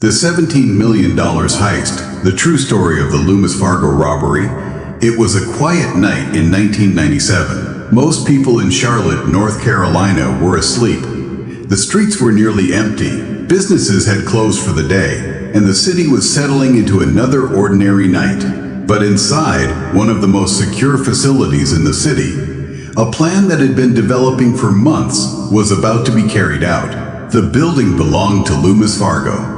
The $17 million heist, the true story of the Loomis Fargo robbery. It was a quiet night in 1997. Most people in Charlotte, North Carolina were asleep. The streets were nearly empty, businesses had closed for the day, and the city was settling into another ordinary night. But inside one of the most secure facilities in the city, a plan that had been developing for months was about to be carried out. The building belonged to Loomis Fargo,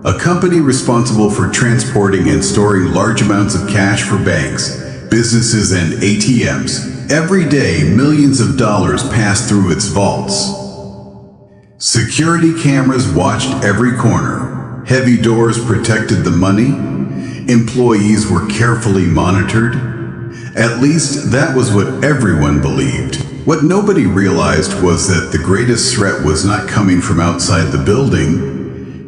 a company responsible for transporting and storing large amounts of cash for banks, businesses, and ATMs. Every day, millions of dollars passed through its vaults. Security cameras watched every corner. Heavy doors protected the money. Employees were carefully monitored. At least that was what everyone believed. What nobody realized was that the greatest threat was not coming from outside the building.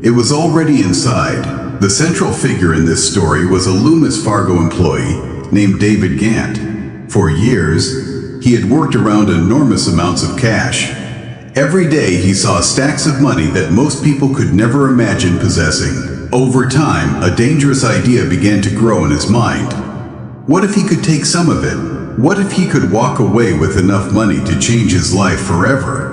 It was already inside. The central figure in this story was a Loomis Fargo employee named David Gant. For years, he had worked around enormous amounts of cash. Every day he saw stacks of money that most people could never imagine possessing. Over time, a dangerous idea began to grow in his mind. What if he could take some of it? What if he could walk away with enough money to change his life forever?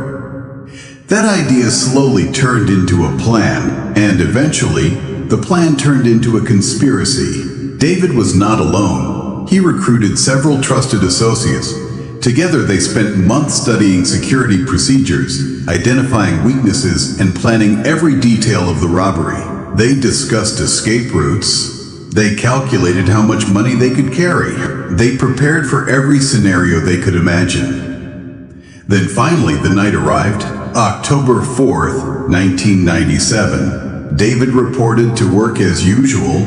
That idea slowly turned into a plan, and eventually, the plan turned into a conspiracy. David was not alone. He recruited several trusted associates. Together they spent months studying security procedures, identifying weaknesses, and planning every detail of the robbery. They discussed escape routes. They calculated how much money they could carry. They prepared for every scenario they could imagine. Then finally the night arrived. October 4th, 1997. David reported to work as usual.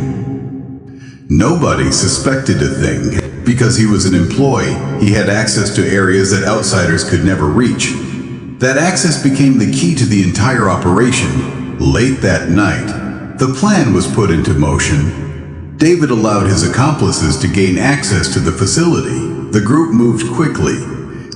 Nobody suspected a thing. Because he was an employee, he had access to areas that outsiders could never reach. That access became the key to the entire operation. Late that night, the plan was put into motion. David allowed his accomplices to gain access to the facility. The group moved quickly.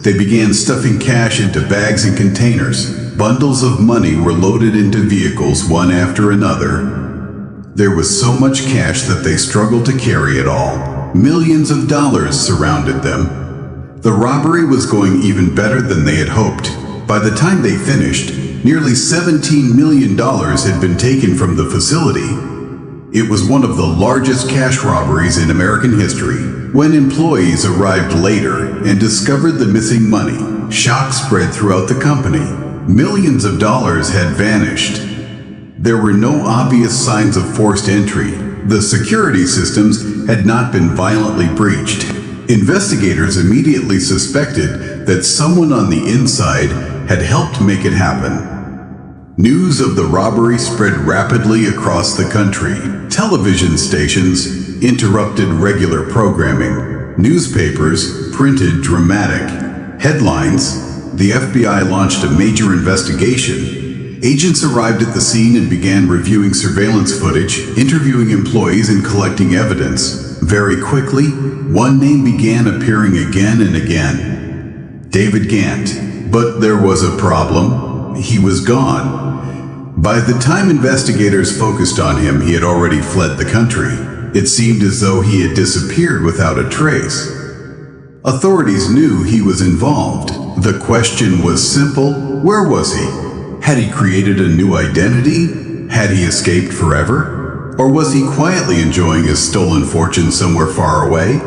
They began stuffing cash into bags and containers. Bundles of money were loaded into vehicles one after another. There was so much cash that they struggled to carry it all. Millions of dollars surrounded them. The robbery was going even better than they had hoped. By the time they finished, nearly $17 million had been taken from the facility. It was one of the largest cash robberies in American history. When employees arrived later and discovered the missing money, shock spread throughout the company. Millions of dollars had vanished. There were no obvious signs of forced entry. The security systems had not been violently breached. Investigators immediately suspected that someone on the inside had helped make it happen. News of the robbery spread rapidly across the country. Television stations interrupted regular programming. Newspapers printed dramatic headlines. The FBI launched a major investigation. Agents arrived at the scene and began reviewing surveillance footage, interviewing employees, and collecting evidence. Very quickly, one name began appearing again and again: David Gant. But there was a problem. He was gone. By the time investigators focused on him, he had already fled the country. It seemed as though he had disappeared without a trace. Authorities knew he was involved. The question was simple: where was he? Had he created a new identity? Had he escaped forever? Or was he quietly enjoying his stolen fortune somewhere far away?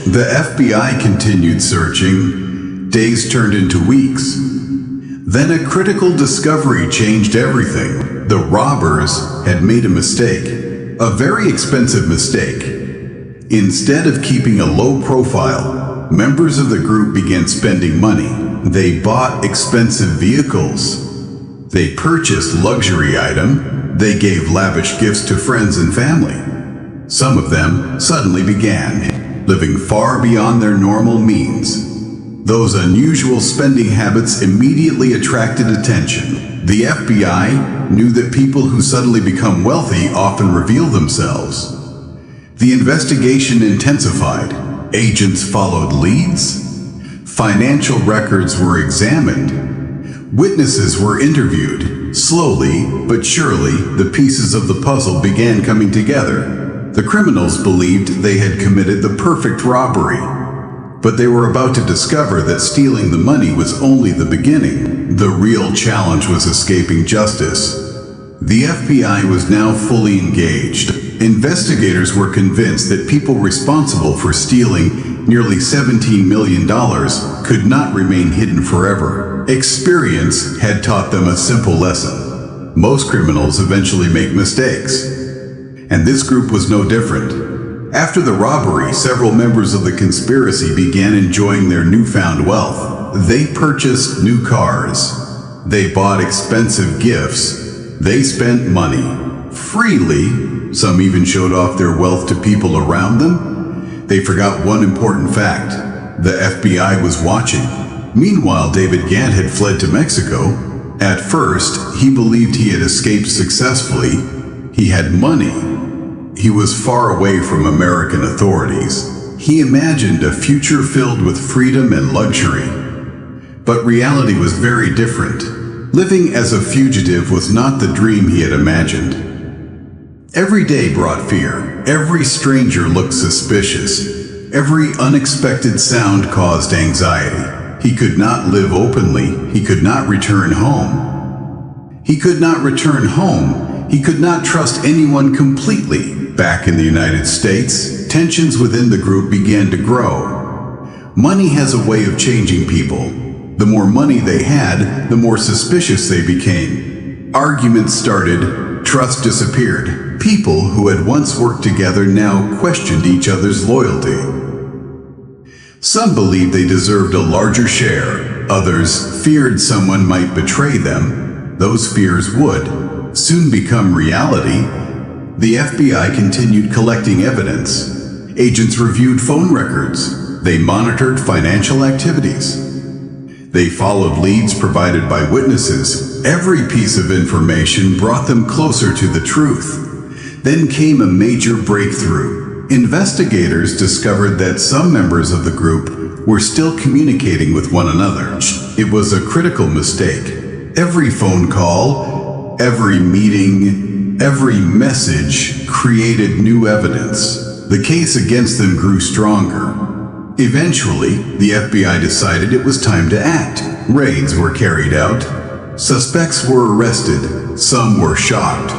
The FBI continued searching. Days turned into weeks. Then a critical discovery changed everything. The robbers had made a mistake. A very expensive mistake. Instead of keeping a low profile, members of the group began spending money. They bought expensive vehicles. They purchased luxury items. They gave lavish gifts to friends and family. Some of them suddenly began living far beyond their normal means. Those unusual spending habits immediately attracted attention. The FBI knew that people who suddenly become wealthy often reveal themselves. The investigation intensified. Agents followed leads. Financial records were examined. Witnesses were interviewed. Slowly, but surely, the pieces of the puzzle began coming together. The criminals believed they had committed the perfect robbery. But they were about to discover that stealing the money was only the beginning. The real challenge was escaping justice. The FBI was now fully engaged. Investigators were convinced that people responsible for stealing nearly $17 million could not remain hidden forever. Experience had taught them a simple lesson. Most criminals eventually make mistakes. And this group was no different. After the robbery, several members of the conspiracy began enjoying their newfound wealth. They purchased new cars. They bought expensive gifts. They spent money freely. Some even showed off their wealth to people around them. They forgot one important fact. The FBI was watching. Meanwhile, David Gant had fled to Mexico. At first, he believed he had escaped successfully. He had money. He was far away from American authorities. He imagined a future filled with freedom and luxury. But reality was very different. Living as a fugitive was not the dream he had imagined. Every day brought fear. Every stranger looked suspicious. Every unexpected sound caused anxiety. He could not live openly. He could not return home. He could not return home. He could not trust anyone completely. Back in the United States, tensions within the group began to grow. Money has a way of changing people. The more money they had, the more suspicious they became. Arguments started, trust disappeared. People who had once worked together now questioned each other's loyalty. Some believed they deserved a larger share. Others feared someone might betray them. Those fears would soon become reality. The FBI continued collecting evidence. Agents reviewed phone records. They monitored financial activities. They followed leads provided by witnesses. Every piece of information brought them closer to the truth. Then came a major breakthrough. Investigators discovered that some members of the group were still communicating with one another. It was a critical mistake. Every phone call, every meeting, every message created new evidence. The case against them grew stronger. Eventually, the FBI decided it was time to act. Raids were carried out. Suspects were arrested. Some were shocked.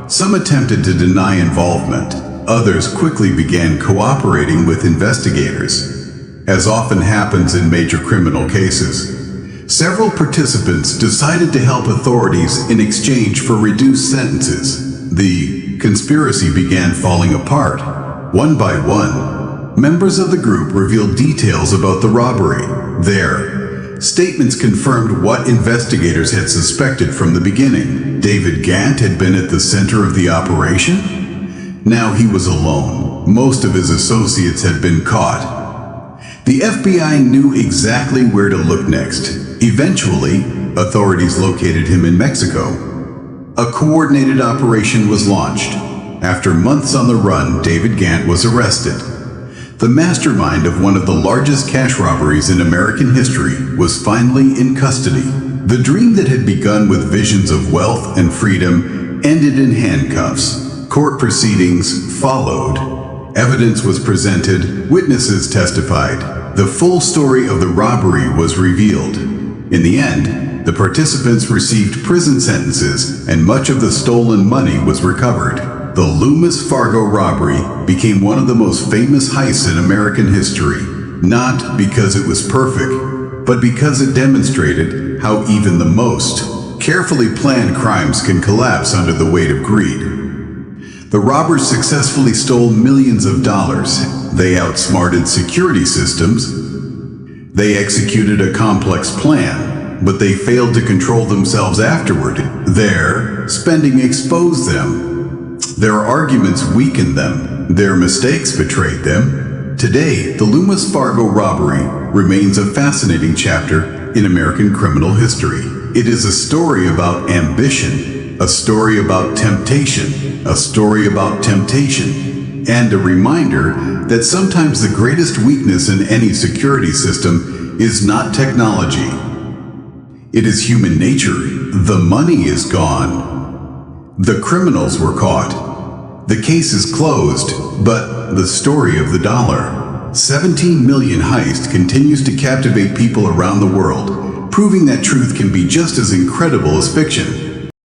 Some attempted to deny involvement. Others quickly began cooperating with investigators. As often happens in major criminal cases, several participants decided to help authorities in exchange for reduced sentences. The conspiracy began falling apart. One by one, members of the group revealed details about the robbery. Their statements confirmed what investigators had suspected from the beginning. David Gant had been at the center of the operation. Now he was alone. Most of his associates had been caught. The FBI knew exactly where to look next. Eventually, authorities located him in Mexico. A coordinated operation was launched. After months on the run, David Gant was arrested. The mastermind of one of the largest cash robberies in American history was finally in custody. The dream that had begun with visions of wealth and freedom ended in handcuffs. Court proceedings followed. Evidence was presented. Witnesses testified. The full story of the robbery was revealed. In the end, the participants received prison sentences and much of the stolen money was recovered. The Loomis Fargo robbery became one of the most famous heists in American history, not because it was perfect, but because it demonstrated how even the most carefully planned crimes can collapse under the weight of greed. The robbers successfully stole millions of dollars. They outsmarted security systems. They executed a complex plan, but they failed to control themselves afterward. Their spending exposed them. Their arguments weakened them. Their mistakes betrayed them. Today, the Loomis Fargo robbery remains a fascinating chapter in American criminal history. It is a story about ambition, a story about temptation, a story about temptation, and a reminder that sometimes the greatest weakness in any security system is not technology. It is human nature. The money is gone. The criminals were caught. The case is closed, but the story of the dollar, 17 million heist continues to captivate people around the world, proving that truth can be just as incredible as fiction.